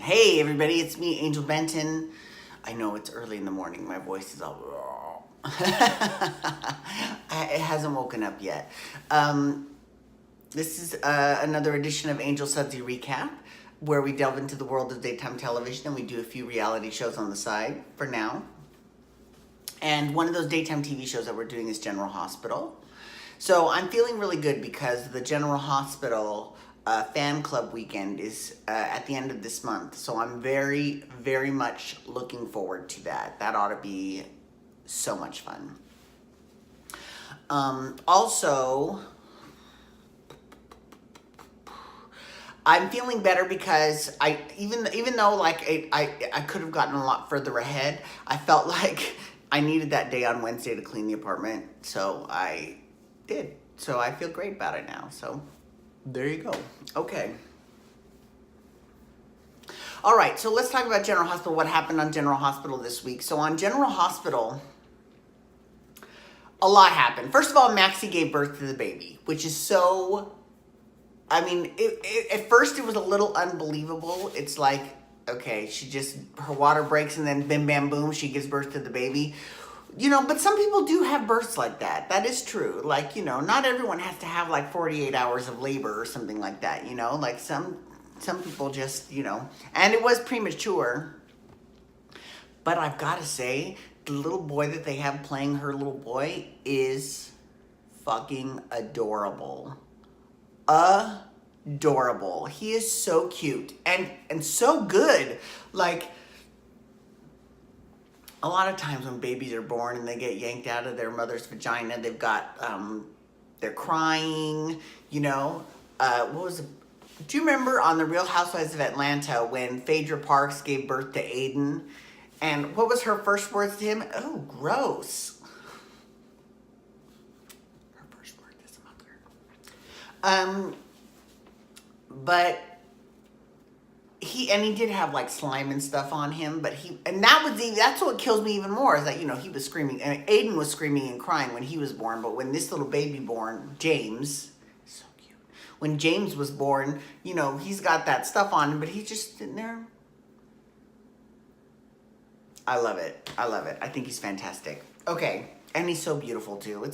Hey everybody, it's me, Angel Benton. I know it's early in the morning. My voice is all... it hasn't woken up yet. This is another edition of Angel Sudsy Recap, where we delve into the world of daytime television and we do a few reality shows on the side for now. And one of those daytime TV shows that we're doing is General Hospital. So I'm feeling really good because the General Hospital fan club weekend is at the end of this month. So I'm very, very much looking forward to that. That ought to be so much fun. Also, I'm feeling better because even though like I could have gotten a lot further ahead, I felt like I needed that day on Wednesday to clean the apartment, so I did. So I feel great about it now. So there you go. Okay. All right, so let's talk about General Hospital, what happened on General Hospital this week. So on General Hospital, a lot happened. First of all, Maxie gave birth to the baby, which is so, I mean, at first it was a little unbelievable. It's like, okay, her water breaks and then bim bam boom, she gives birth to the baby. You know, but some people do have births like that. That is true. Like, you know, not everyone has to have like 48 hours of labor or something like that, you know? Like some people just, you know, and it was premature. But I've got to say, the little boy that they have playing her little boy is fucking adorable. Adorable. He is so cute and so good. Like, a lot of times when babies are born and they get yanked out of their mother's vagina, they've got, they're crying, you know. Do you remember on The Real Housewives of Atlanta when Phaedra Parks gave birth to Aiden? And what was her first words to him? Oh, gross. Her first word as a mother. But he did have like slime and stuff on him, but that's what kills me even more is that, you know, he was screaming, and Aiden was screaming and crying when he was born, but when this little baby born, James, so cute. When James was born, you know, he's got that stuff on him, but he's just sitting there. I love it. I love it. I think he's fantastic. Okay. And he's so beautiful too. I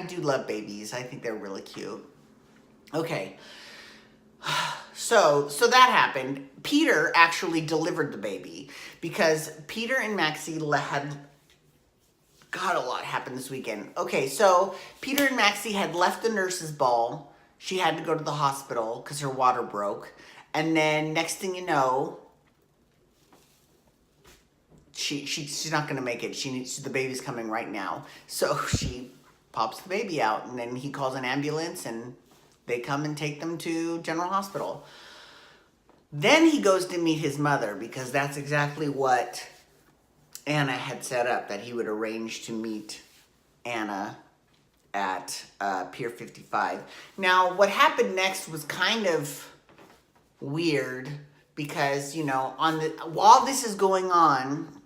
do love babies. I think they're really cute. Okay. So that happened. Peter actually delivered the baby because Peter and Maxie had, God, a lot happened this weekend. Okay, so Peter and Maxie had left the nurse's ball. She had to go to the hospital because her water broke. And then next thing you know, she's not going to make it. The baby's coming right now. So she pops the baby out and then he calls an ambulance and they come and take them to General Hospital. Then he goes to meet his mother because that's exactly what Anna had set up, that he would arrange to meet Anna at Pier 55. Now, what happened next was kind of weird because, you know, while this is going on,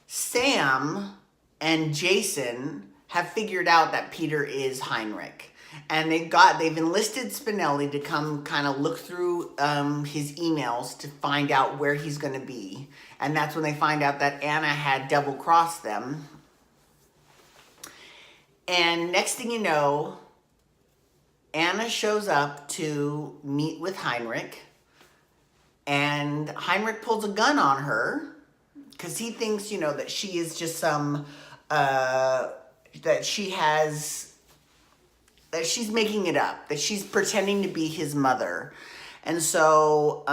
Sam and Jason have figured out that Peter is Heinrich. And they've enlisted Spinelli to come kind of look through his emails to find out where he's going to be. And that's when they find out that Anna had double-crossed them. And next thing you know, Anna shows up to meet with Heinrich. And Heinrich pulls a gun on her because he thinks, you know, that she is just that she's making it up, that she's pretending to be his mother. And so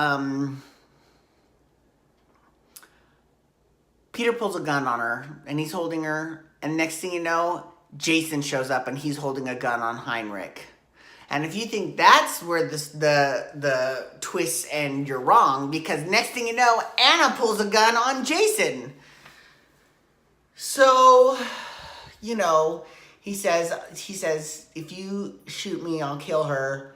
Peter pulls a gun on her and he's holding her. And next thing you know, Jason shows up and he's holding a gun on Heinrich. And if you think that's where the twists end, you're wrong, because next thing you know, Anna pulls a gun on Jason. So, you know, He says, if you shoot me, I'll kill her.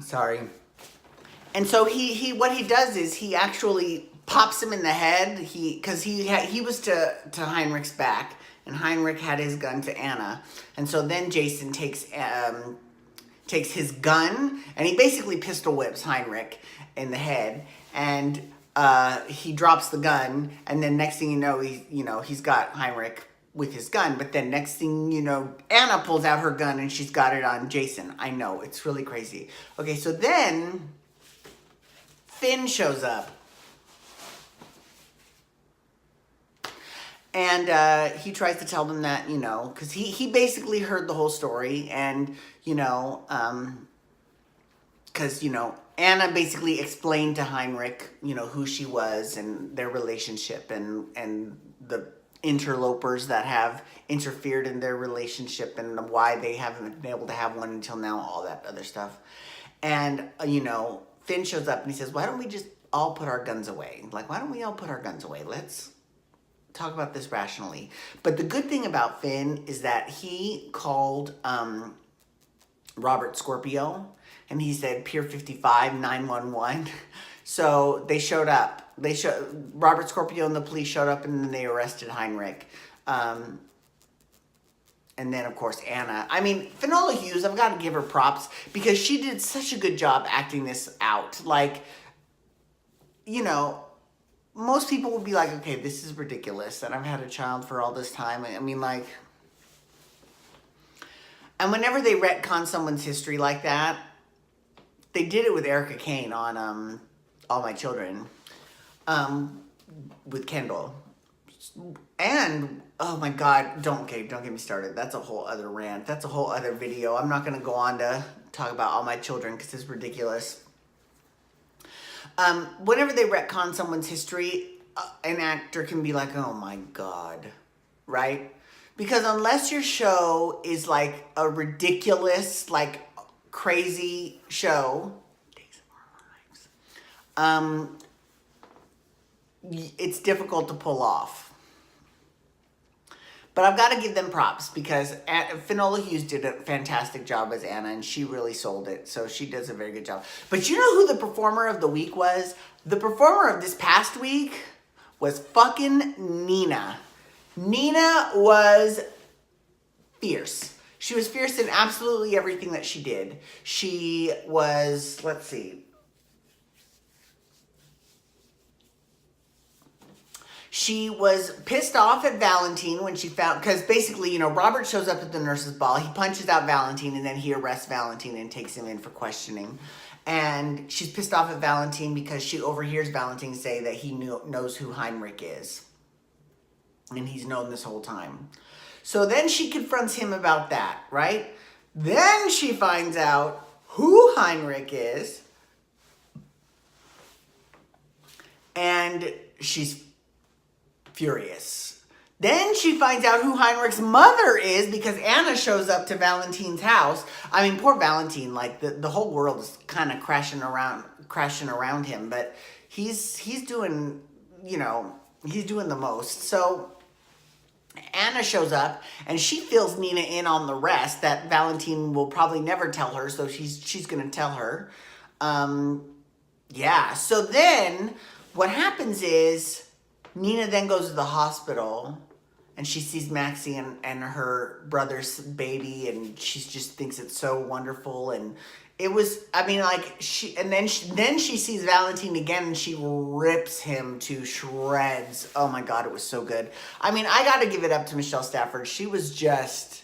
Sorry. And so what he does is he actually pops him in the head. Because he was to Heinrich's back, and Heinrich had his gun to Anna. And so then Jason takes takes his gun, and he basically pistol whips Heinrich in the head, and he drops the gun, and then next thing you know, he's got Heinrich with his gun, but then next thing you know, Anna pulls out her gun and she's got it on Jason. I know, it's really crazy. Okay, so then Finn shows up. And he tries to tell them that, because he basically heard the whole story, and, because, Anna basically explained to Heinrich, who she was and their relationship and the interlopers that have interfered in their relationship and why they haven't been able to have one until now, all that other stuff. And, Finn shows up and he says, why don't we just all put our guns away? Like, why don't we all put our guns away? Let's talk about this rationally. But the good thing about Finn is that he called Robert Scorpio, and he said Pier 55 911. So they showed up. Robert Scorpio and the police showed up, and then they arrested Heinrich. And then, of course, Anna. I mean, Finola Hughes, I've got to give her props because she did such a good job acting this out. Like, most people would be like, okay, this is ridiculous that I've had a child for all this time. I mean, like, and whenever they retcon someone's history like that, they did it with Erica Kane on All My Children, with Kendall. And, oh my God, don't get me started. That's a whole other rant. That's a whole other video. I'm not going to go on to talk about All My Children because it's ridiculous. Whenever they retcon someone's history, an actor can be like, oh my God, right? Because unless your show is like a ridiculous, like crazy show, Days of Our Lives, it's difficult to pull off. But I've got to give them props because Finola Hughes did a fantastic job as Anna, and she really sold it. So she does a very good job. But you know who the performer of the week was? The performer of this past week was fucking Nina. Nina was fierce. She was fierce in absolutely everything that she did. She was, let's see. She was pissed off at Valentine when she found, because basically, Robert shows up at the nurse's ball. He punches out Valentine, and then he arrests Valentine and takes him in for questioning. And she's pissed off at Valentine because she overhears Valentine say that he knows who Heinrich is. And he's known this whole time. So then she confronts him about that, right? Then she finds out who Heinrich is. And she's furious. Then she finds out who Heinrich's mother is because Anna shows up to Valentine's house. I mean, poor Valentine, like the whole world is kind of crashing around him, but he's doing, he's doing the most. So Anna shows up and she fills Nina in on the rest that Valentine will probably never tell her, so she's going to tell her. Yeah, so then what happens is Nina then goes to the hospital and she sees Maxie and her brother's baby, and she just thinks it's so wonderful. And it was, I mean, like, then she sees Valentine again and she rips him to shreds. Oh my God, it was so good. I mean, I got to give it up to Michelle Stafford. She was just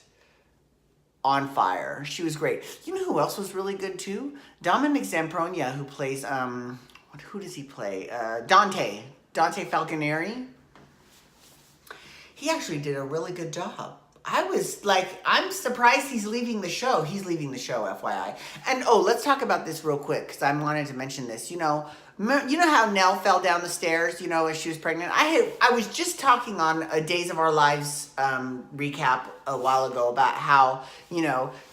on fire. She was great. You know who else was really good too? Dominic Zampronia, who plays, who does he play? Dante Falconeri. He actually did a really good job. I was like, I'm surprised he's leaving the show. He's leaving the show, FYI. And let's talk about this real quick because I wanted to mention this. You know how Nell fell down the stairs, as she was pregnant? I was just talking on a Days of Our Lives recap a while ago about how,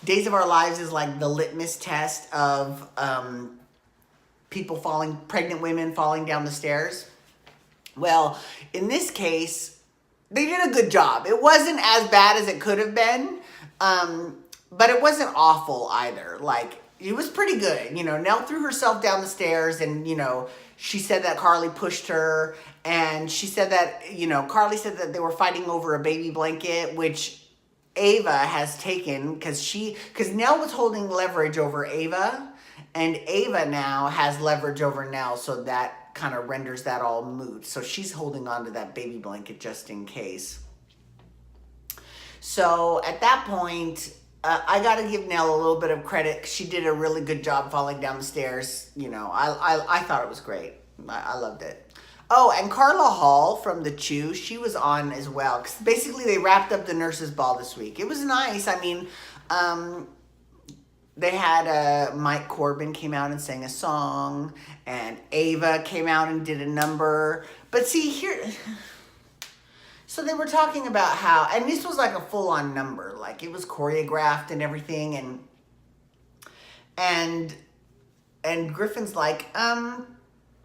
Days of Our Lives is like the litmus test of pregnant women falling down the stairs. Well, in this case, they did a good job. It wasn't as bad as it could have been, but it wasn't awful either. Like, it was pretty good. Nell threw herself down the stairs and, she said that Carly pushed her. And she said that, Carly said that they were fighting over a baby blanket, which Ava has taken, because Nell was holding leverage over Ava, and Ava now has leverage over Nell, so that kind of renders that all moot. So she's holding on to that baby blanket just in case. So at that point, I got to give Nell a little bit of credit. She did a really good job falling down the stairs. You know, I thought it was great. I loved it. Oh, and Carla Hall from The Chew, she was on as well. Because basically they wrapped up the nurses' ball this week. It was nice. I mean, they had Mike Corbin came out and sang a song. And Ava came out and did a number. But see, here... So they were talking about how... And this was like a full-on number. Like, it was choreographed and everything. And Griffin's like,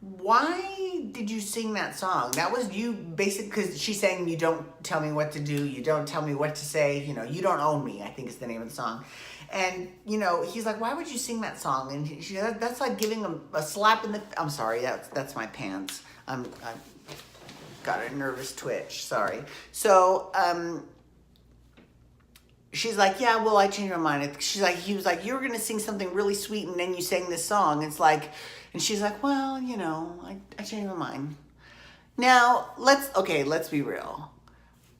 why did you sing that song? That was you basically, because she's saying, you don't tell me what to do, you don't tell me what to say, you know, you don't own me, I think is the name of the song. And, you know, he's like, why would you sing that song? And she that's like giving him a slap in the, I'm sorry, that's my pants. I'm got a nervous twitch, sorry. So, she's like, yeah, well, I changed my mind. She's like, he was like, you were going to sing something really sweet and then you sang this song. It's like, and she's like, well, you know, I changed my mind. Now, let's be real.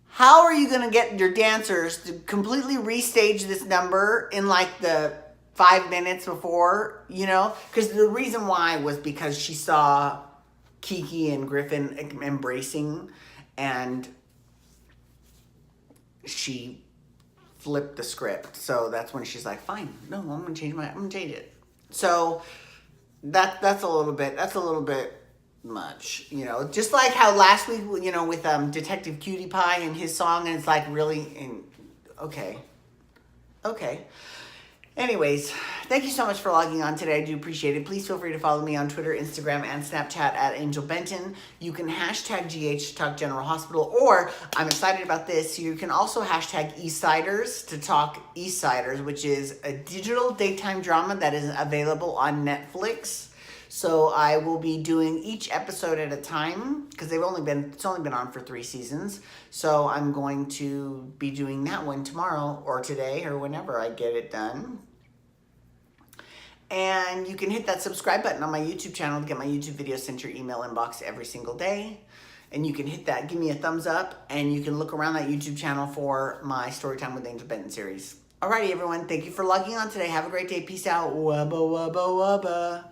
How are you going to get your dancers to completely restage this number in like the 5 minutes before, you know? Because the reason why was because she saw Kiki and Griffin embracing and she flipped the script. So that's when she's like, fine, no, I'm gonna change it. So that's a little bit much, you know, just like how last week, you know, with Detective Cutie Pie and his song, and it's like really okay. Anyways, thank you so much for logging on today. I do appreciate it. Please feel free to follow me on Twitter, Instagram, and Snapchat at Angel Benton. You can hashtag GH to talk General Hospital, or I'm excited about this. You can also hashtag Eastsiders to talk Eastsiders, which is a digital daytime drama that is available on Netflix. So I will be doing each episode at a time because it's only been on for 3 seasons. So I'm going to be doing that one tomorrow or today or whenever I get it done. And you can hit that subscribe button on my YouTube channel to get my YouTube videos sent to your email inbox every single day. And you can hit that, give me a thumbs up, and you can look around that YouTube channel for my Storytime with Angel Benton series. Alrighty, everyone. Thank you for logging on today. Have a great day. Peace out. Wubba, wubba, wubba.